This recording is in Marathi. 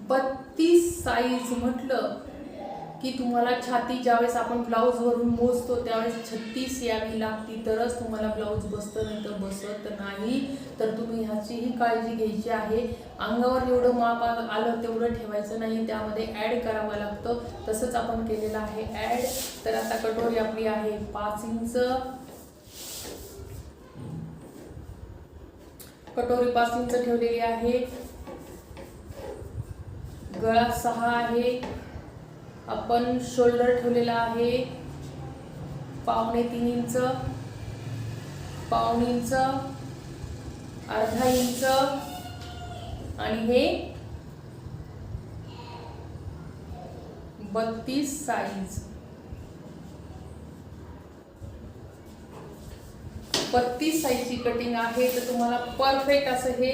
32 साईज म्हटलं की तुम्हाला छाती ज्यावेळेस आपण ब्लाऊजवरून मोजतो त्यावेळेस 36 यावी लागती, तरच तुम्हाला ब्लाऊज बसतं, नाही तर बसत नाही. तर तुम्ही ह्याचीही काळजी घ्यायची आहे. अंगावर जेवढं माप आलं तेवढं ठेवायचं नाही, त्यामध्ये ॲड करावं लागतं. तसंच आपण केलेलं आहे ॲड. तर आता कटोरी आपली आहे 5 इंच, कटोरी 5 इंच ठेवलेली आहे. गळा 6 आहे. आपण शोल्डर ठेवलेला आहे 3.25 इंच, 1.25 इंच, अर्धा इंच आणि हे 32 साईज. 32 साईजची कटिंग आहे. तर तुम्हाला परफेक्ट असं हे